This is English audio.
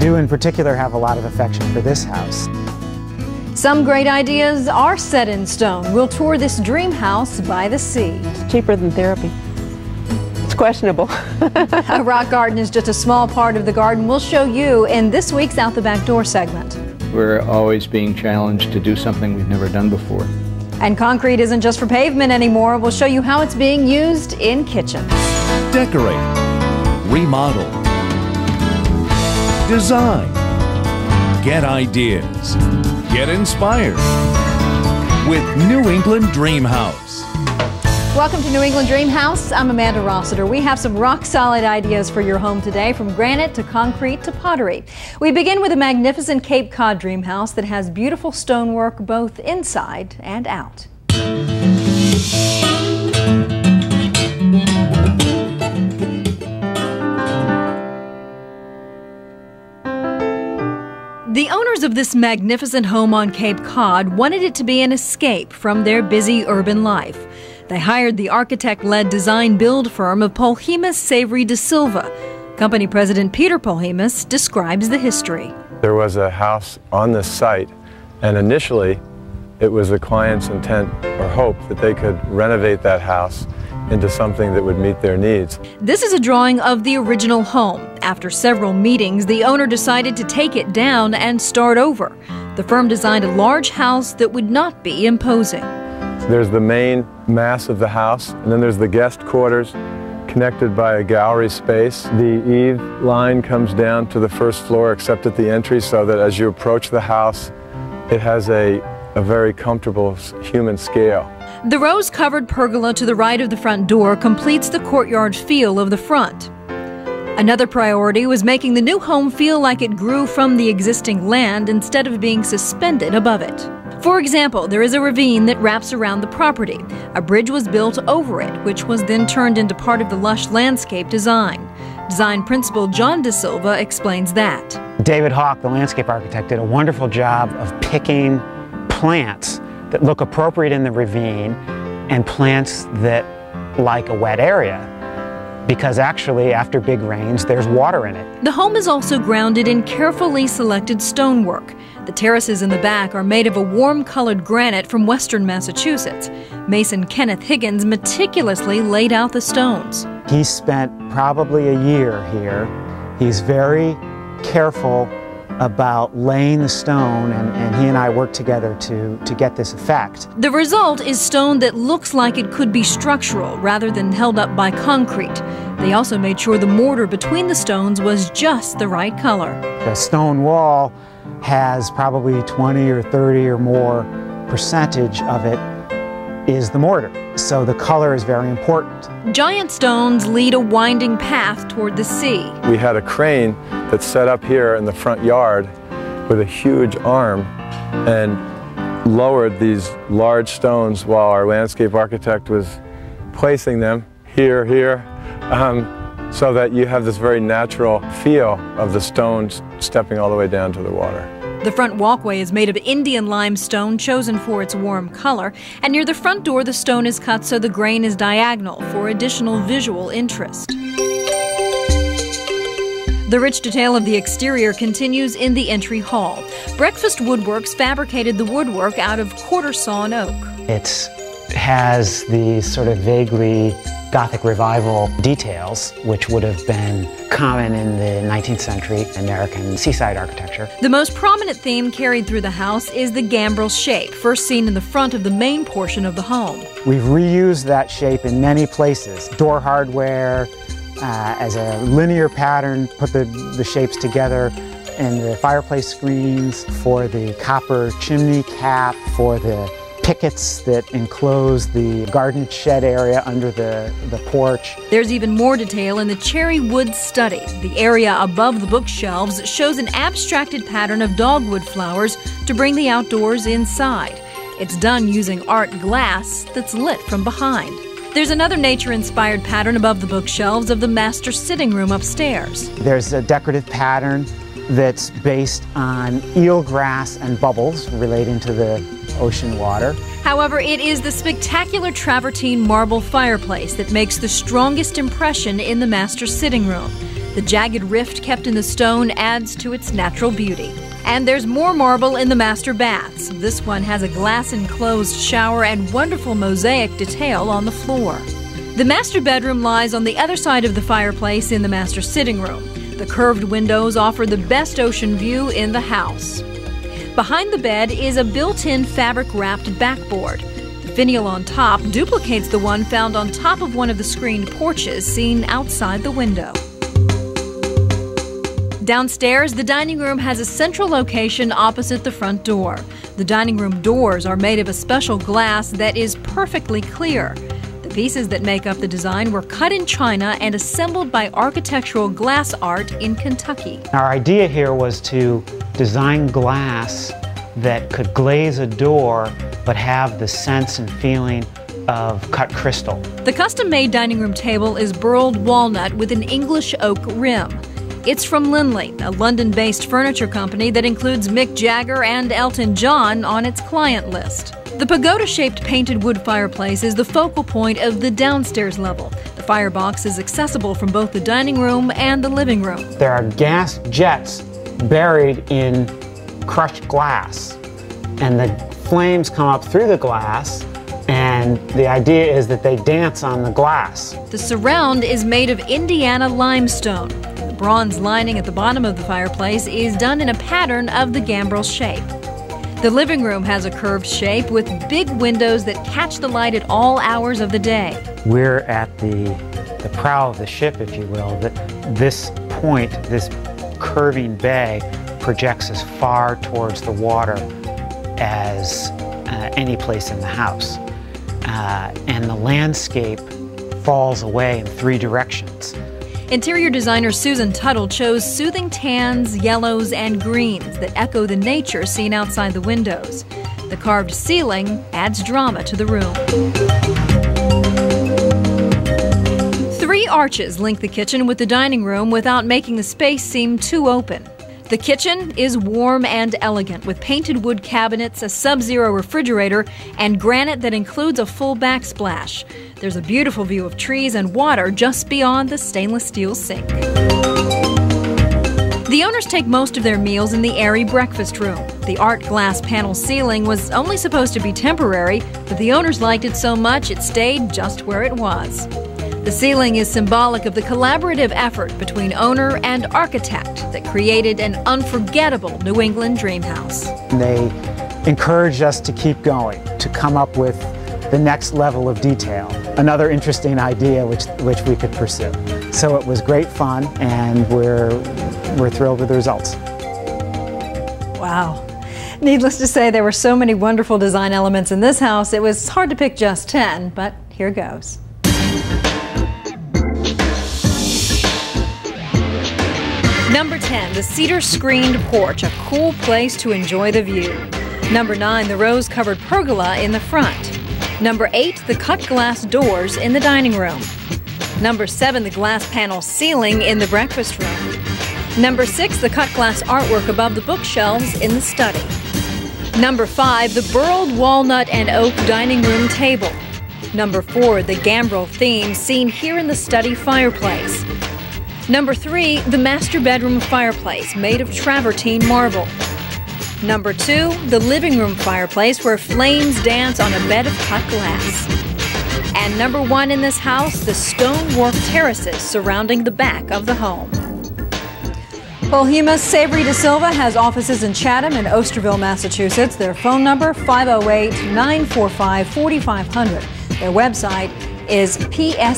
do in particular have a lot of affection for this house. Some great ideas are set in stone. We'll tour this dream house by the sea. It's cheaper than therapy. It's questionable. A rock garden is just a small part of the garden. We'll show you in this week's Out the Back Door segment. We're always being challenged to do something we've never done before. And concrete isn't just for pavement anymore. We'll show you how it's being used in kitchens. Decorate, remodel, design, get ideas, get inspired with New England Dream House. Welcome to New England Dream House. I'm Amanda Rossiter. We have some rock-solid ideas for your home today, from granite to concrete to pottery. We begin with a magnificent Cape Cod dream house that has beautiful stonework both inside and out. The owners of this magnificent home on Cape Cod wanted it to be an escape from their busy urban life. They hired the architect-led design-build firm of Polhemus Savery DaSilva. Company president Peter Polhemus describes the history. There was a house on this site, and initially it was the client's intent or hope that they could renovate that house into something that would meet their needs. This is a drawing of the original home. After several meetings, the owner decided to take it down and start over. The firm designed a large house that would not be imposing. There's the main mass of the house, and then there's the guest quarters connected by a gallery space. The eave line comes down to the first floor except at the entry, so that as you approach the house, it has a very comfortable human scale. The rose-covered pergola to the right of the front door completes the courtyard feel of the front. Another priority was making the new home feel like it grew from the existing land instead of being suspended above it. For example, there is a ravine that wraps around the property. A bridge was built over it, which was then turned into part of the lush landscape design. Design principal John DaSilva explains that. David Hawk, the landscape architect, did a wonderful job of picking plants that look appropriate in the ravine and plants that like a wet area, because actually after big rains there's water in it. The home is also grounded in carefully selected stonework. The terraces in the back are made of a warm-colored granite from western Massachusetts. Mason Kenneth Higgins meticulously laid out the stones. He spent probably a year here. He's very careful about laying the stone, and he and I worked together to get this effect. The result is stone that looks like it could be structural rather than held up by concrete. They also made sure the mortar between the stones was just the right color. The stone wall has probably 20 or 30 or more percentage of it is the mortar, so the color is very important. Giant stones lead a winding path toward the sea. We had a crane that's set up here in the front yard with a huge arm and lowered these large stones while our landscape architect was placing them here, so that you have this very natural feel of the stones stepping all the way down to the water. The front walkway is made of Indian limestone, chosen for its warm color, and near the front door the stone is cut so the grain is diagonal for additional visual interest. The rich detail of the exterior continues in the entry hall. Breakfast Woodworks fabricated the woodwork out of quarter-sawn oak. It has these sort of vaguely Gothic Revival details, which would have been common in the 19th century American seaside architecture. The most prominent theme carried through the house is the gambrel shape, first seen in the front of the main portion of the home. We've reused that shape in many places. Door hardware, as a linear pattern, put the shapes together in the fireplace screens, for the copper chimney cap, for the pickets that enclose the garden shed area under the porch. There's even more detail in the cherry wood study. The area above the bookshelves shows an abstracted pattern of dogwood flowers to bring the outdoors inside. It's done using art glass that's lit from behind. There's another nature-inspired pattern above the bookshelves of the master sitting room upstairs. There's a decorative pattern that's based on eelgrass and bubbles relating to the ocean water. However, it is the spectacular travertine marble fireplace that makes the strongest impression in the master sitting room. The jagged rift kept in the stone adds to its natural beauty. And there's more marble in the master baths. This one has a glass-enclosed shower and wonderful mosaic detail on the floor. The master bedroom lies on the other side of the fireplace in the master sitting room. The curved windows offer the best ocean view in the house. Behind the bed is a built-in fabric-wrapped backboard. The finial on top duplicates the one found on top of one of the screened porches seen outside the window. Downstairs, the dining room has a central location opposite the front door. The dining room doors are made of a special glass that is perfectly clear. The pieces that make up the design were cut in China and assembled by Architectural Glass Art in Kentucky. Our idea here was to design glass that could glaze a door but have the sense and feeling of cut crystal. The custom-made dining room table is burled walnut with an English oak rim. It's from Linley, a London-based furniture company that includes Mick Jagger and Elton John on its client list. The pagoda-shaped painted wood fireplace is the focal point of the downstairs level. The firebox is accessible from both the dining room and the living room. There are gas jets buried in crushed glass, and the flames come up through the glass, and the idea is that they dance on the glass. The surround is made of Indiana limestone. The bronze lining at the bottom of the fireplace is done in a pattern of the gambrel shape. The living room has a curved shape with big windows that catch the light at all hours of the day. We're at the prow of the ship, if you will. This point, this curving bay, projects as far towards the water as any place in the house. And the landscape falls away in 3 directions. Interior designer Susan Tuttle chose soothing tans, yellows, and greens that echo the nature seen outside the windows. The carved ceiling adds drama to the room. 3 arches link the kitchen with the dining room without making the space seem too open. The kitchen is warm and elegant, with painted wood cabinets, a sub-zero refrigerator, and granite that includes a full backsplash. There's a beautiful view of trees and water just beyond the stainless steel sink. The owners take most of their meals in the airy breakfast room. The art glass panel ceiling was only supposed to be temporary, but the owners liked it so much it stayed just where it was. The ceiling is symbolic of the collaborative effort between owner and architect that created an unforgettable New England dream house. They encouraged us to keep going, to come up with the next level of detail, another interesting idea which we could pursue. So it was great fun, and we're thrilled with the results. Wow. Needless to say, there were so many wonderful design elements in this house, it was hard to pick just 10, but here goes. Number 10, the cedar-screened porch, a cool place to enjoy the view. Number 9, the rose-covered pergola in the front. Number 8, the cut glass doors in the dining room. Number 7, the glass panel ceiling in the breakfast room. Number 6, the cut glass artwork above the bookshelves in the study. Number 5, the burled walnut and oak dining room table. Number 4, the gambrel theme seen here in the study fireplace. Number 3, the master bedroom fireplace made of travertine marble. Number 2, the living room fireplace where flames dance on a bed of cut glass. And number 1 in this house, the stone-work terraces surrounding the back of the home. Polhemus Savery DaSilva has offices in Chatham and Osterville, Massachusetts. Their phone number, 508-945-4500. Their website is psdab.com.